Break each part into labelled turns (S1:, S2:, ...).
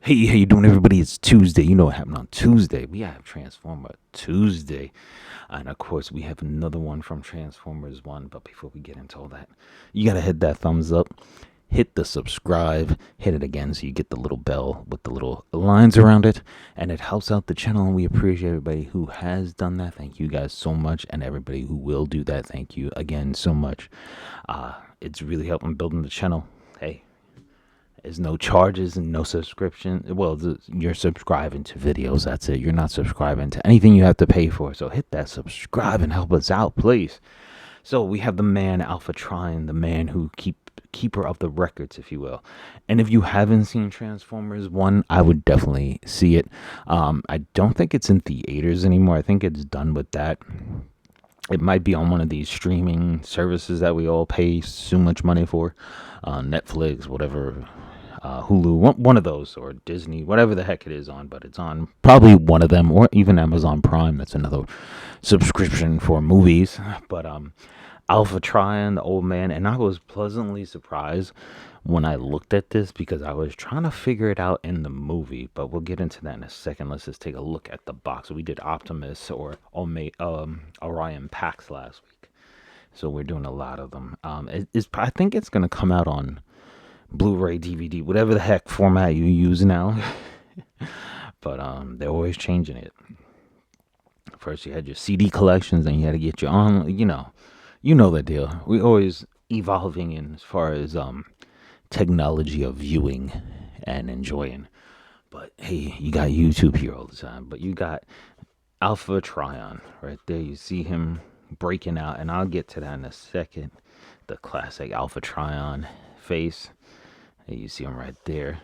S1: Hey, how you doing, everybody? It's Tuesday. You know what happened on Tuesday? We have Transformer Tuesday, and of course, we have another one from Transformers One. But before we get into all that, you gotta hit that thumbs up, hit the subscribe, hit it again so you get the little bell with the little lines around it, and it helps out the channel. And we appreciate everybody who has done that. Thank you guys so much, and everybody who will do that. Thank you again so much. It's really helping building the channel. Hey, there's no charges and no subscription. Well, you're subscribing to videos. That's it. You're not subscribing to anything you have to pay for. So hit that subscribe and help us out, please. So we have the man Alpha Trion, the man who keeper of the records, if you will. And if you haven't seen Transformers One, I would definitely see it. I don't think it's in theaters anymore. I think it's done with that. It might be on one of these streaming services that we all pay so much money for, Netflix, whatever, Hulu, one of those, or Disney, whatever the heck it is on. But it's on probably one of them, or even Amazon Prime. That's another subscription for movies. But Alpha Trion, the old man, and I was pleasantly surprised when I looked at this because I was trying to figure it out in the movie, but we'll get into that in a second. Let's just take a look at the box. We did Optimus or Orion packs last week, so we're doing a lot of them. I think it's gonna come out on Blu-ray, DVD, whatever the heck format you use now. But they're always changing it. First you had your CD collections, then you had to get your on. You know the deal. We always evolving in as far as technology of viewing and enjoying. But hey, you got YouTube here all the time. But you got Alpha Trion right there. You see him breaking out, and I'll get to that in a second. The classic Alpha Trion face. And you see him right there.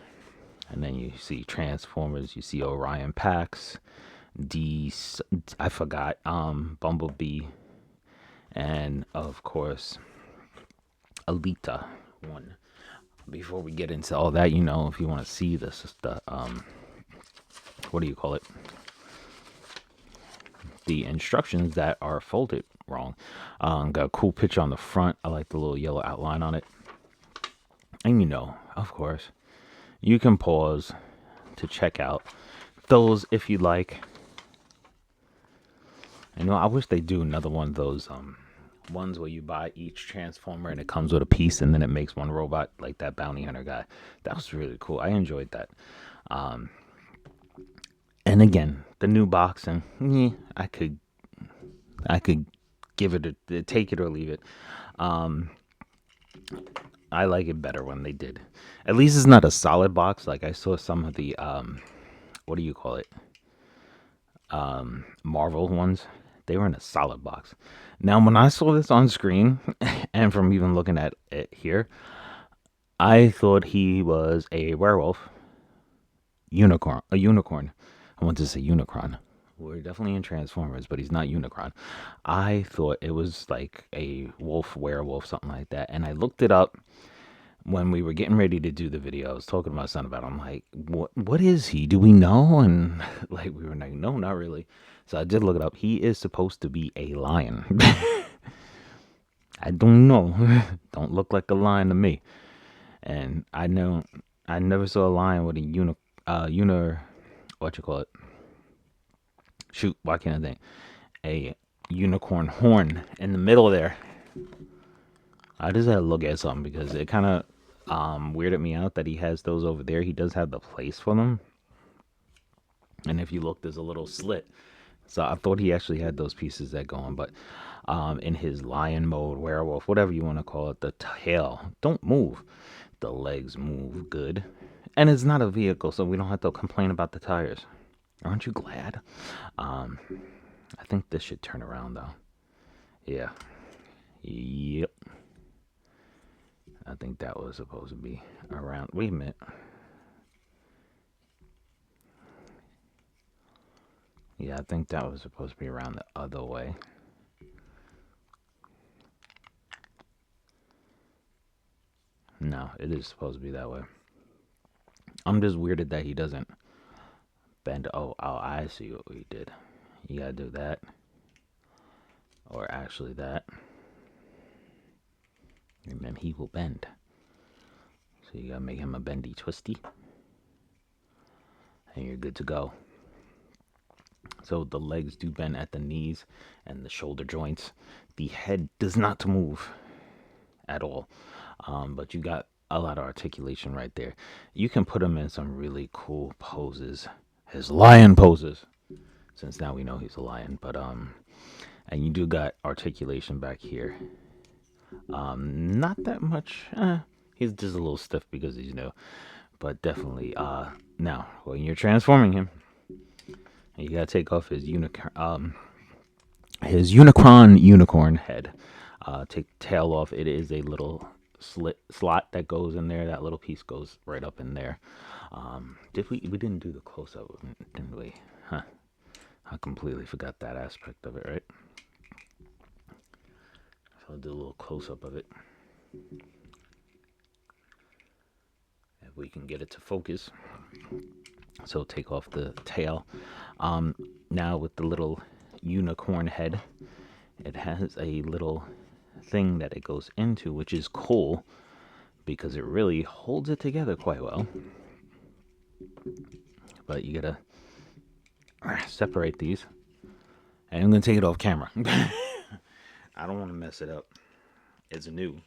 S1: And then you see Transformers. You see Orion Pax. I forgot. Bumblebee. And of course, Alita 1. Before we get into all that, if you want to see this, what do you call it? The instructions that are folded wrong. Got a cool picture on the front. I like the little yellow outline on it. And of course, you can pause to check out those if you like. I wish they do another one of those ones where you buy each transformer and it comes with a piece and then it makes one robot, like that bounty hunter guy. That was really cool. I enjoyed that. And again, the new boxing, I could give it take it or leave it. I like it better when they did. At least it's not a solid box. Like I saw some of the what do you call it? Marvel ones. They were in a solid box. Now, when I saw this on screen, and from even looking at it here, I thought he was a werewolf, a unicorn. I want to say Unicron. We're definitely in Transformers, but he's not Unicron. I thought it was like a wolf, werewolf, something like that. And I looked it up when we were getting ready to do the video. I was talking to my son about it. I'm like, what is he? Do we know? And like we were like, no, not really. So I did look it up. He is supposed to be a lion. I don't know. Don't look like a lion to me. And I never saw a lion with a what you call it? Shoot, why can't I think? A unicorn horn in the middle there. I just had to look at something because it kind of weirded me out that he has those over there. He does have the place for them. And if you look, there's a little slit. So I thought he actually had those pieces that go on. But in his lion mode, werewolf, whatever you want to call it, the tail don't move. The legs move good. And it's not a vehicle, so we don't have to complain about the tires. Aren't you glad? I think this should turn around, though. Yeah. Yep. I think that was supposed to be around. Wait a minute. Yeah, I think that was supposed to be around the other way. No, it is supposed to be that way. I'm just weirded that he doesn't bend. Oh, I see what we did. You gotta do that. Or actually that. Remember, he will bend. So you gotta make him a bendy twisty. and you're good to go. So the legs do bend at the knees and the shoulder joints. The head does not move at all, but you got a lot of articulation right there. You can put him in some really cool poses, his lion poses, since now we know he's a lion. But and you do got articulation back here. Not that much. He's just a little stiff because he's new, but definitely. Now when you're transforming him, you gotta take off his Unicron unicorn head. Take the tail off. It is a little slot that goes in there. That little piece goes right up in there. Did we didn't do the close up, didn't we? Huh. I completely forgot that aspect of it, right? So I'll do a little close up of it. If we can get it to focus. So take off the tail. Now with the little unicorn head, it has a little thing that it goes into, which is cool because it really holds it together quite well. But you gotta separate these. And I'm gonna take it off camera. I don't want to mess it up. It's new,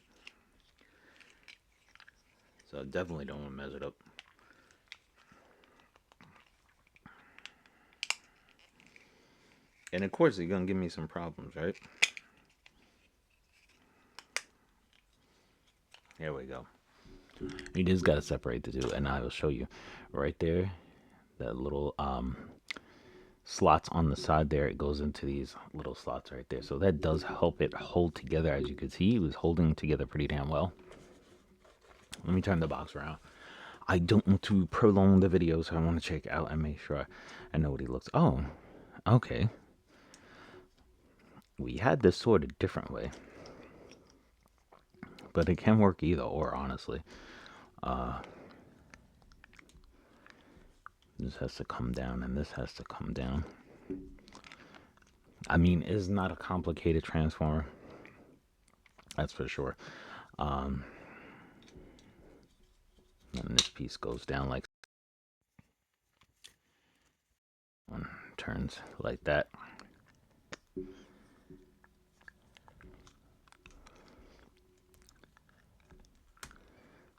S1: so I definitely don't want to mess it up. And of course, it's gonna give me some problems, right? Here we go. You just gotta separate the two, and I will show you right there. That little slots on the side there, it goes into these little slots right there. So that does help it hold together. As you can see, it was holding together pretty damn well. Let me turn the box around. I don't want to prolong the video, so I want to check out and make sure I know what he looks. Oh, okay. We had this sort of different way, but it can work either or, honestly. This has to come down and this has to come down. I mean, it's not a complicated transformer, that's for sure. And this piece goes down like one, turns like that.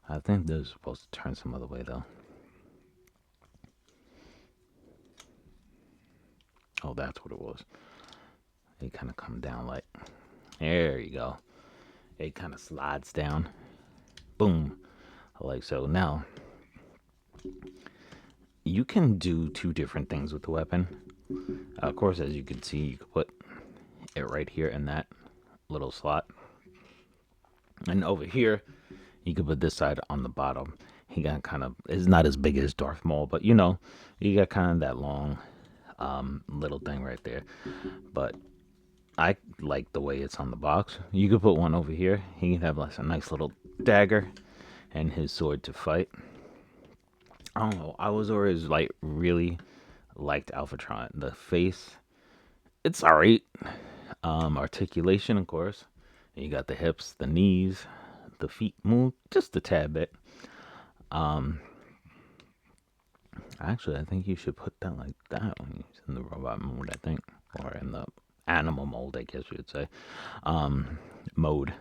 S1: I think this is supposed to turn some other way though. Oh, that's what it was. It kind of come down like, there you go. It kind of slides down. Boom. Like so. Now, you can do two different things with the weapon. Of course, as you can see, you can put it right here in that little slot. And over here, you could put this side on the bottom. He got kind of, it's not as big as Darth Maul, but you know, you got kind of that long little thing right there. But I like the way it's on the box. You could put one over here. He can have like a nice little dagger and his sword to fight. I don't know. I was always like really liked Alpha Trion. The face, it's alright. Articulation, of course. And you got the hips, the knees, the feet move just a tad bit. Actually, I think you should put that like that when he's in the robot mode, I think. Or in the animal mold, I guess you would say. Mode.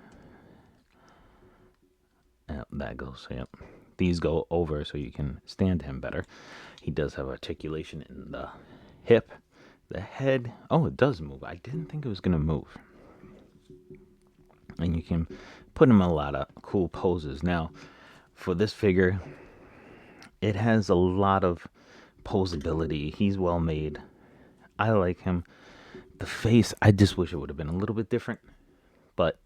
S1: Yep, that goes, yep. These go over so you can stand him better. He does have articulation in the hip, the head. Oh, it does move. I didn't think it was going to move. And you can put him in a lot of cool poses. Now, for this figure, it has a lot of posability. He's well made. I like him. The face, I just wish it would have been a little bit different, but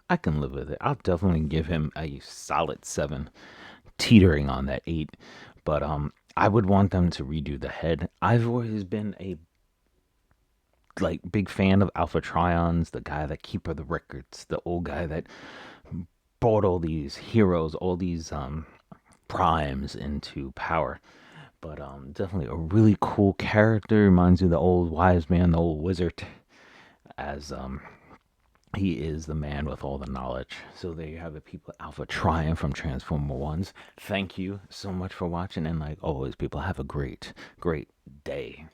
S1: I can live with it. I'll definitely give him a solid 7, teetering on that 8. But I would want them to redo the head. I've always been a big fan of Alpha Trions, the guy that keeper the records, the old guy that brought all these heroes, all these primes into power. But definitely a really cool character. Reminds me of the old wise man, the old wizard, as He is the man with all the knowledge. So there you have it, people. Alpha Trion from Transformer Ones. Thank you so much for watching, and like always, people, have a great, great day.